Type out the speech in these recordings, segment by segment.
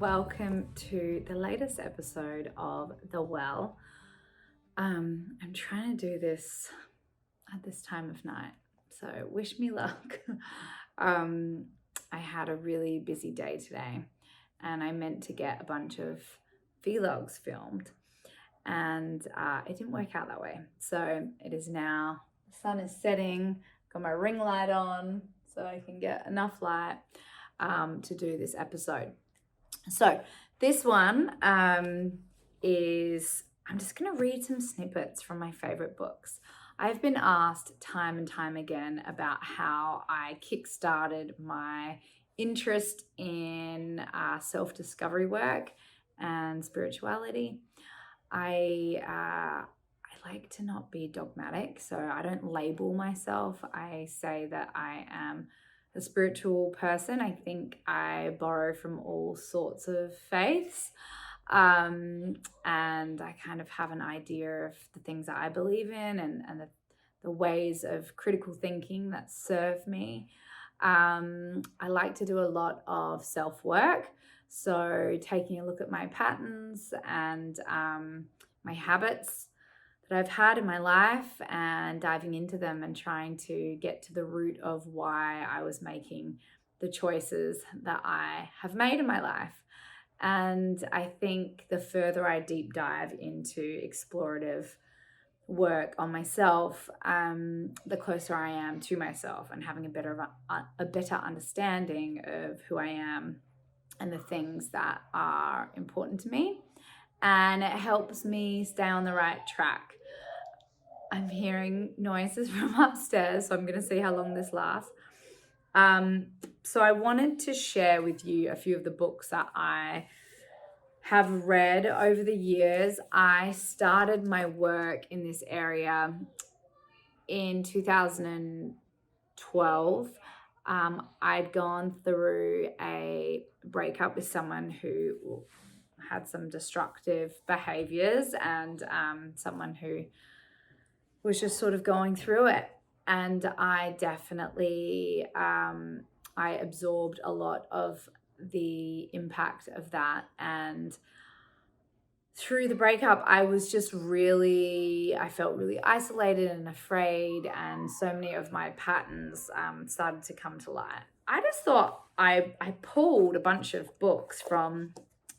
welcome to the latest episode of Lovewell. I'm trying to do this at this time of night, so wish me luck. I had a really busy day today, and I meant to get a bunch of vlogs filmed, and it didn't work out that way. So it is now, the sun is setting, got my ring light on so I can get enough light to do this episode. So this one is, I'm just going to read some snippets from my favorite books. I've been asked time and time again about how I kickstarted my interest in self-discovery work and spirituality. I like to not be dogmatic, so I don't label myself. I say that I am a spiritual person. I think I borrow from all sorts of faiths, and I kind of have an idea of the things that I believe in and the ways of critical thinking that serve me. I like to do a lot of self-work, so taking a look at my patterns and my habits that I've had in my life and diving into them and trying to get to the root of why I was making the choices that I have made in my life. And I think the further I deep dive into explorative work on myself, the closer I am to myself and having a better understanding of who I am and the things that are important to me. And it helps me stay on the right track. I'm hearing noises from upstairs, so I'm going to see how long this lasts. So I wanted to share with you a few of the books that I have read over the years. I started my work in this area in 2012. I'd gone through a breakup with someone who had some destructive behaviors and someone who was just sort of going through it. And I definitely, I absorbed a lot of the impact of that. And through the breakup, I felt really isolated and afraid. And so many of my patterns started to come to light. I just thought I pulled a bunch of books from,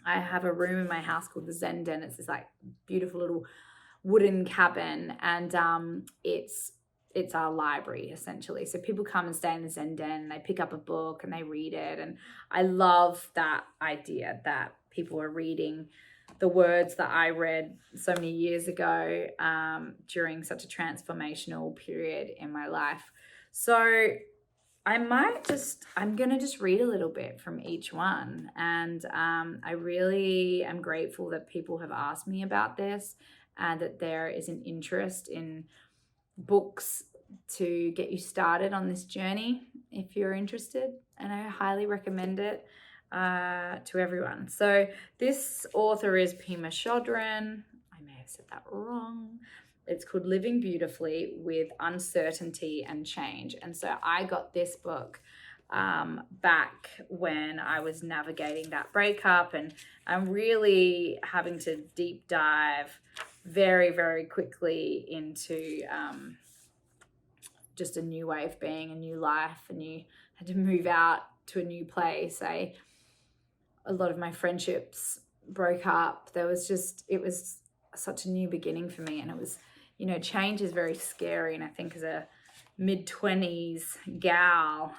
I have a room in my house called the Zen Den. It's this like beautiful little wooden cabin, and it's our library essentially. So people come and stay in the Zen Den and they pick up a book and they read it. And I love that idea that people are reading the words that I read so many years ago during such a transformational period in my life. So I'm going to just read a little bit from each one. And I really am grateful that people have asked me about this and that there is an interest in books to get you started on this journey if you're interested. And I highly recommend it to everyone. So this author is Pema Chodron. I may have said that wrong. It's called Living Beautifully with Uncertainty and Change. And so I got this book back when I was navigating that breakup, and I'm really having to deep dive very, very quickly into just a new way of being, a new life, and you had to move out to a new place. A lot of my friendships broke up. It was such a new beginning for me, and it was, change is very scary. And I think as a mid-20s gal,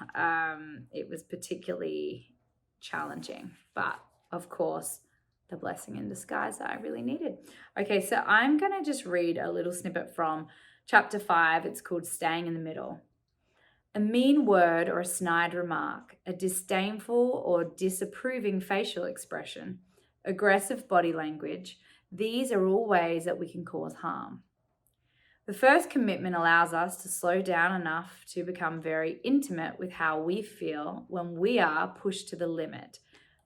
it was particularly challenging, but of course, the blessing in disguise that I really needed. Okay, so I'm going to just read a little snippet from chapter 5. It's called Staying in the Middle. A mean word or a snide remark, a disdainful or disapproving facial expression, aggressive body language, these are all ways that we can cause harm. The first commitment allows us to slow down enough to become very intimate with how we feel when we are pushed to the limit,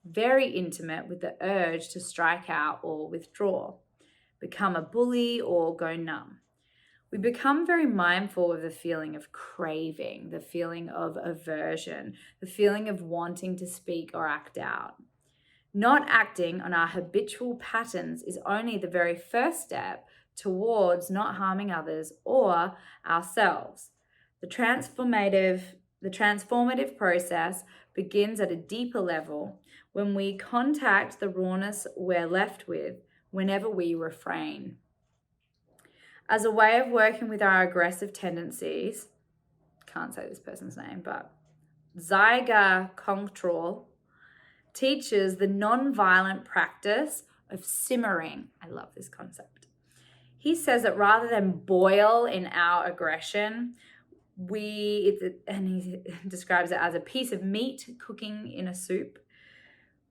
very intimate with the urge to strike out or withdraw, become a bully or go numb. We become very mindful of the feeling of craving, the feeling of aversion, the feeling of wanting to speak or act out. Not acting on our habitual patterns is only the very first step towards not harming others or ourselves. The transformative process begins at a deeper level when we contact the rawness we're left with whenever we refrain. As a way of working with our aggressive tendencies, can't say this person's name, but Zyga teaches the non-violent practice of simmering. I love this concept. He says that rather than boil in our aggression, and he describes it as a piece of meat cooking in a soup,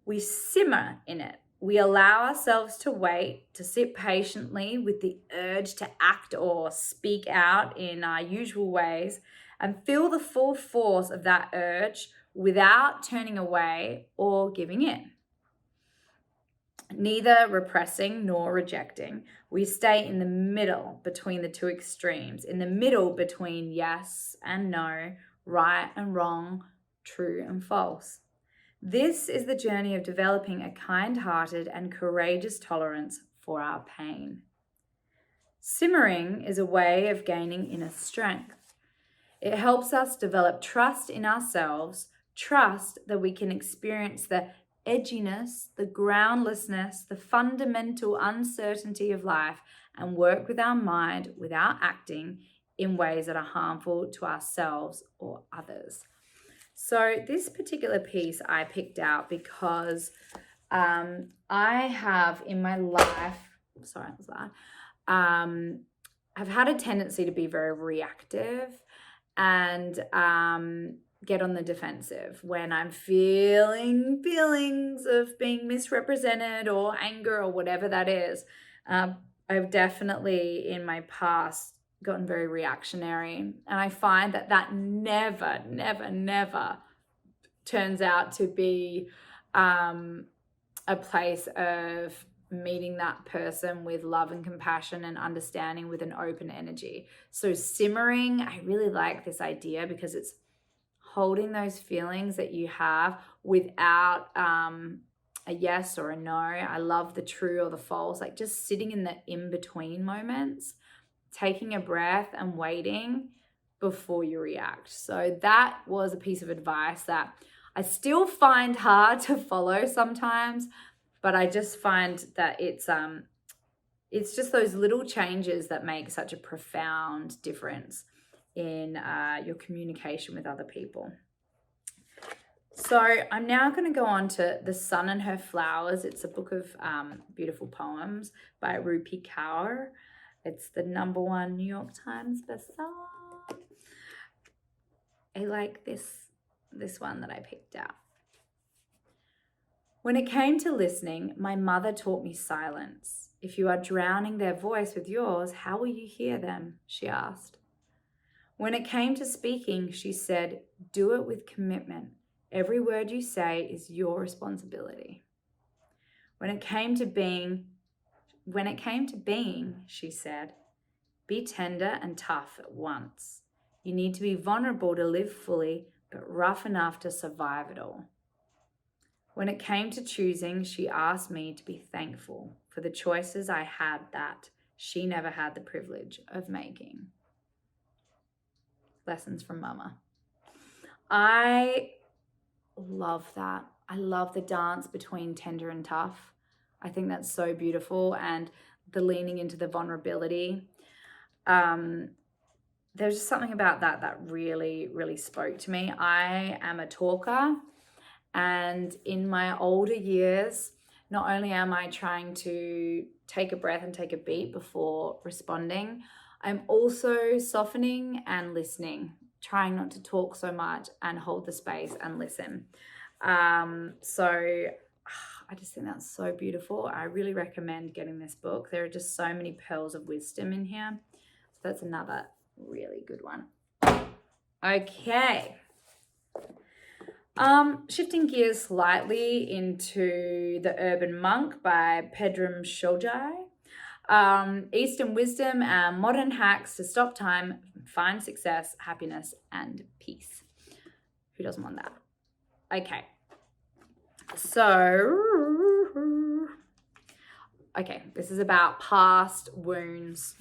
we simmer in it. We allow ourselves to wait, to sit patiently with the urge to act or speak out in our usual ways, and feel the full force of that urge without turning away or giving in. Neither repressing nor rejecting. We stay in the middle between the two extremes, in the middle between yes and no, right and wrong, true and false. This is the journey of developing a kind-hearted and courageous tolerance for our pain. Simmering is a way of gaining inner strength. It helps us develop trust in ourselves, trust that we can experience the edginess, the groundlessness, the fundamental uncertainty of life, and work with our mind without acting in ways that are harmful to ourselves or others. So this particular piece I picked out because I have in my life, I've had a tendency to be very reactive and get on the defensive when I'm feeling feelings of being misrepresented or anger or whatever that is. I've definitely in my past gotten very reactionary, and I find that never turns out to be a place of meeting that person with love and compassion and understanding with an open energy. So simmering, I really like this idea because it's holding those feelings that you have without a yes or a no. I love the true or the false, like just sitting in the in-between moments, taking a breath and waiting before you react. So that was a piece of advice that I still find hard to follow sometimes, but I just find that it's just those little changes that make such a profound difference in your communication with other people. So I'm now going to go on to The Sun and Her Flowers. It's a book of beautiful poems by Rupi Kaur. It's the #1 New York Times bestseller. I like this one that I picked out. When it came to listening, my mother taught me silence. If you are drowning their voice with yours, how will you hear them? She asked. When it came to speaking, she said, do it with commitment. Every word you say is your responsibility. When it came to being, she said, be tender and tough at once. You need to be vulnerable to live fully, but rough enough to survive it all. When it came to choosing, she asked me to be thankful for the choices I had that she never had the privilege of making. Lessons from Mama. I love that. I love the dance between tender and tough. I think that's so beautiful, and the leaning into the vulnerability. There's just something about that really, really spoke to me. I am a talker, and in my older years, not only am I trying to take a breath and take a beat before responding, I'm also softening and listening, trying not to talk so much and hold the space and listen. So I just think that's so beautiful. I really recommend getting this book. There are just so many pearls of wisdom in here. So that's another really good one. Okay. Shifting gears slightly into The Urban Monk by Pedram Sholjai. Eastern wisdom and modern hacks to stop time, find success, happiness, and peace. Who doesn't want that? Okay. So okay, this is about past wounds,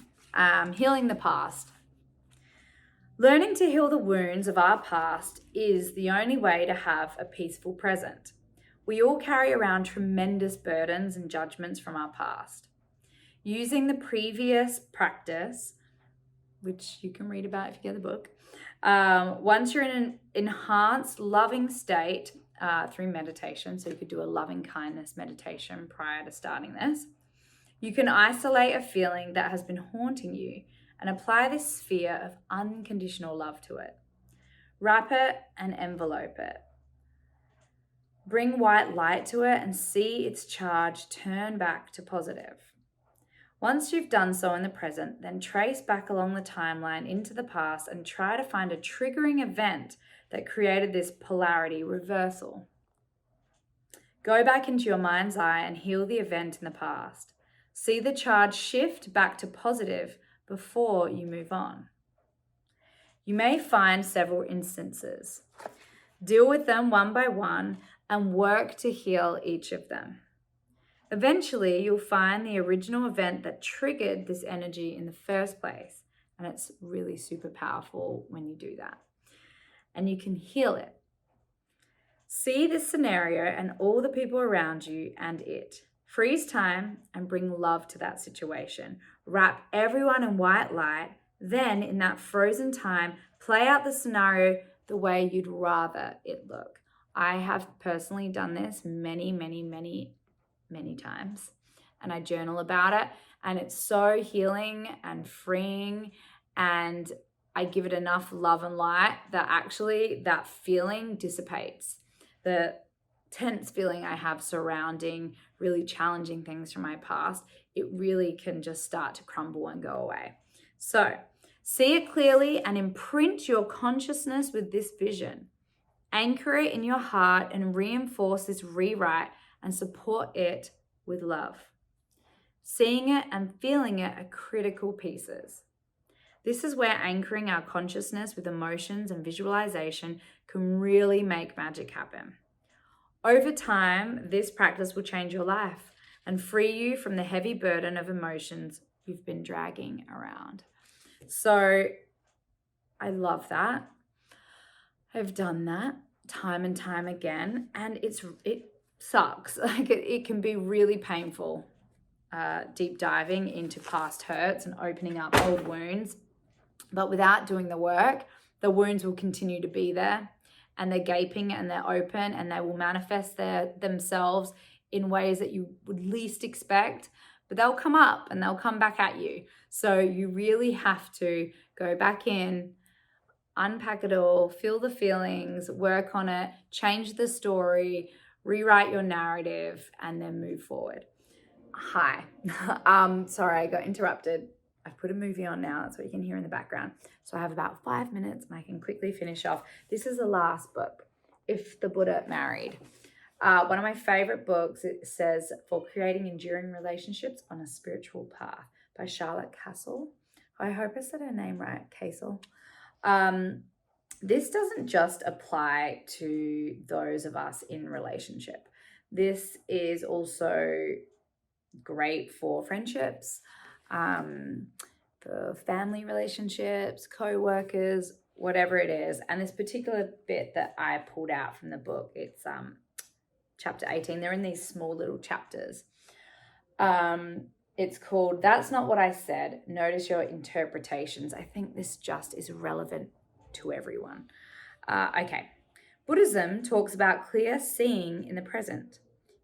healing the past. Learning to heal the wounds of our past is the only way to have a peaceful present. We all carry around tremendous burdens and judgments from our past. Using the previous practice, which you can read about if you get the book, once you're in an enhanced loving state through meditation, so you could do a loving kindness meditation prior to starting this, you can isolate a feeling that has been haunting you and apply this sphere of unconditional love to it. Wrap it and envelope it. Bring white light to it and see its charge turn back to positive. Once you've done so in the present, then trace back along the timeline into the past and try to find a triggering event that created this polarity reversal. Go back into your mind's eye and heal the event in the past. See the charge shift back to positive before you move on. You may find several instances. Deal with them one by one and work to heal each of them. Eventually, you'll find the original event that triggered this energy in the first place. And it's really super powerful when you do that. And you can heal it. See this scenario and all the people around you and it. Freeze time and bring love to that situation. Wrap everyone in white light. Then, in that frozen time, play out the scenario the way you'd rather it look. I have personally done this many times, and I journal about it, and it's so healing and freeing, and I give it enough love and light that actually that feeling dissipates. The tense feeling I have surrounding really challenging things from my past, it really can just start to crumble and go away. So see it clearly and imprint your consciousness with this vision. Anchor it in your heart and reinforce this rewrite and support it with love. Seeing it and feeling it are critical pieces. This is where anchoring our consciousness with emotions and visualization can really make magic happen. Over time, this practice will change your life and free you from the heavy burden of emotions you've been dragging around. So I love that. I've done that time and time again, and it sucks. Like it can be really painful, deep diving into past hurts and opening up old wounds. But without doing the work, the wounds will continue to be there, and they're gaping and they're open, and they will manifest themselves in ways that you would least expect, but they'll come up and they'll come back at you. So you really have to go back in, unpack it all, feel the feelings, work on it, change the story, rewrite your narrative, and then move forward. Hi. Sorry, I got interrupted. I've put a movie on now. That's what you can hear in the background. So I have about 5 minutes and I can quickly finish off. This is the last book, If the Buddha Married. One of my favorite books, it says, For Creating Enduring Relationships on a Spiritual Path by Charlotte Castle. I hope I said her name right, Castle. This doesn't just apply to those of us in relationship. This is also great for friendships, for family relationships, co-workers, whatever it is. And this particular bit that I pulled out from the book, it's chapter 18. They're in these small little chapters. It's called That's Not What I Said. Notice Your Interpretations. I think this just is relevant to everyone. Okay. Buddhism talks about clear seeing in the present.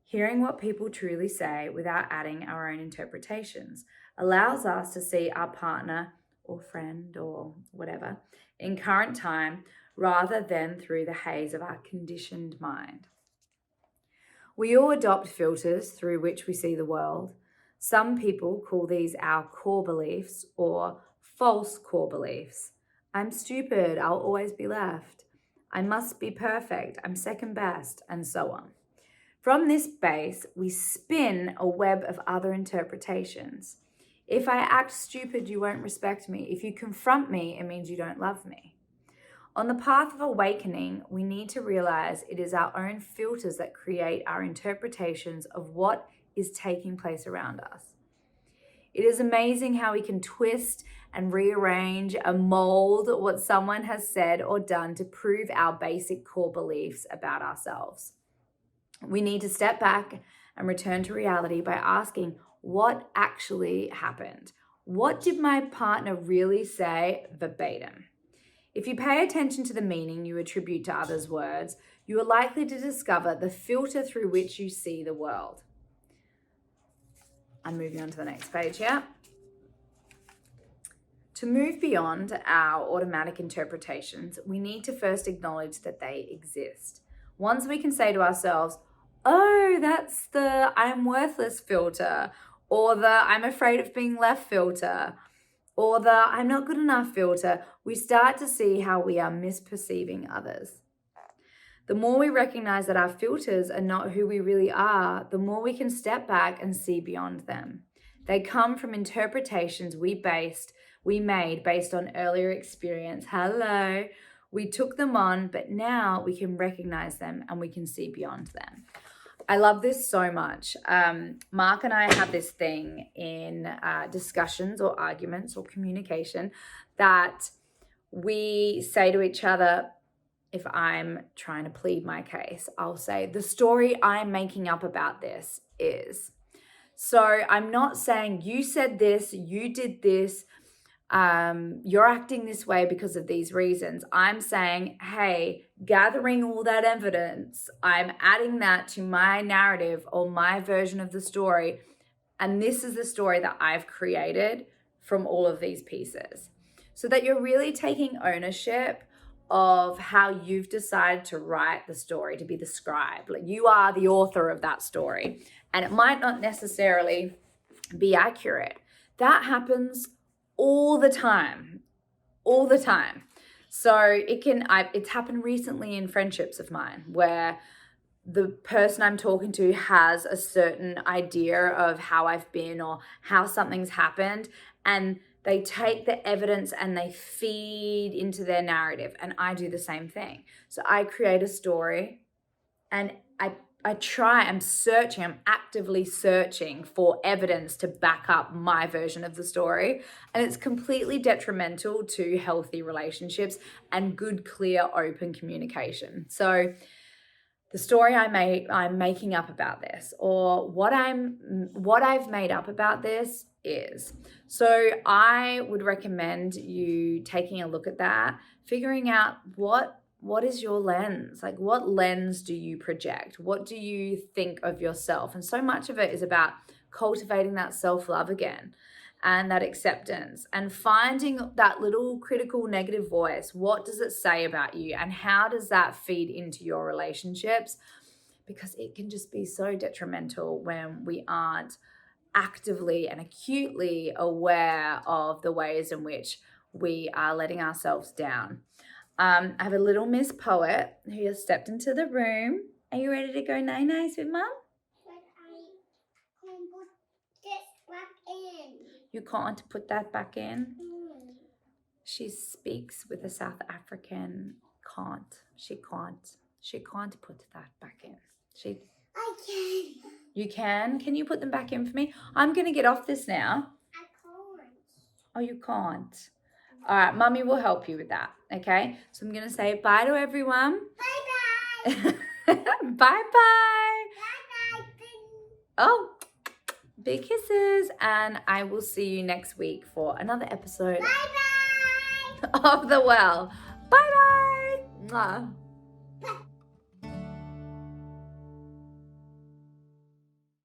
Hearing what people truly say without adding our own interpretations allows us to see our partner or friend or whatever in current time rather than through the haze of our conditioned mind. We all adopt filters through which we see the world. Some people call these our core beliefs or false core beliefs. I'm stupid, I'll always be left. I must be perfect, I'm second best, and so on. From this base, we spin a web of other interpretations. If I act stupid, you won't respect me. If you confront me, it means you don't love me. On the path of awakening, we need to realize it is our own filters that create our interpretations of what is taking place around us. It is amazing how we can twist and rearrange and mold what someone has said or done to prove our basic core beliefs about ourselves. We need to step back and return to reality by asking, what actually happened? What did my partner really say verbatim? If you pay attention to the meaning you attribute to others' words, you are likely to discover the filter through which you see the world. I'm moving on to the next page here. To move beyond our automatic interpretations, we need to first acknowledge that they exist. Once we can say to ourselves, oh, that's the I'm worthless filter, or the I'm afraid of being left filter, or the I'm not good enough filter, we start to see how we are misperceiving others. The more we recognize that our filters are not who we really are, the more we can step back and see beyond them. They come from interpretations we made based on earlier experience. Hello. We took them on, but now we can recognize them and we can see beyond them. I love this so much. Mark and I have this thing in discussions or arguments or communication that we say to each other. If I'm trying to plead my case, I'll say, the story I'm making up about this is. So I'm not saying you said this, you did this, you're acting this way because of these reasons. I'm saying, hey, gathering all that evidence, I'm adding that to my narrative or my version of the story. And this is the story that I've created from all of these pieces. So that you're really taking ownership of how you've decided to write the story, to be the scribe. Like, you are the author of that story, and it might not necessarily be accurate. That happens all the time. So it's happened recently in friendships of mine where the person I'm talking to has a certain idea of how I've been or how something's happened, and they take the evidence and they feed into their narrative. And I do the same thing. So I create a story and I'm actively searching for evidence to back up my version of the story. And it's completely detrimental to healthy relationships and good, clear, open communication. So the story I'm making up about this, or what I've made up about this is. So I would recommend you taking a look at that, figuring out what is your lens? Like, what lens do you project? What do you think of yourself? And so much of it is about cultivating that self-love again and that acceptance and finding that little critical negative voice. What does it say about you? And how does that feed into your relationships? Because it can just be so detrimental when we aren't actively and acutely aware of the ways in which we are letting ourselves down. I have a little Miss Poet who has stepped into the room. Are you ready to go nice with Mum? But I can put this back in. You can't put that back in? She speaks with a South African can't. She can't put that back in. I can. You can? Can you put them back in for me? I'm going to get off this now. I can't. Oh, you can't? All right, Mummy will help you with that, okay? So I'm going to say bye to everyone. Bye-bye. Bye-bye. Bye-bye. Oh, big kisses. And I will see you next week for another episode Bye-bye. of The Well. Bye-bye. Mwah. Bye.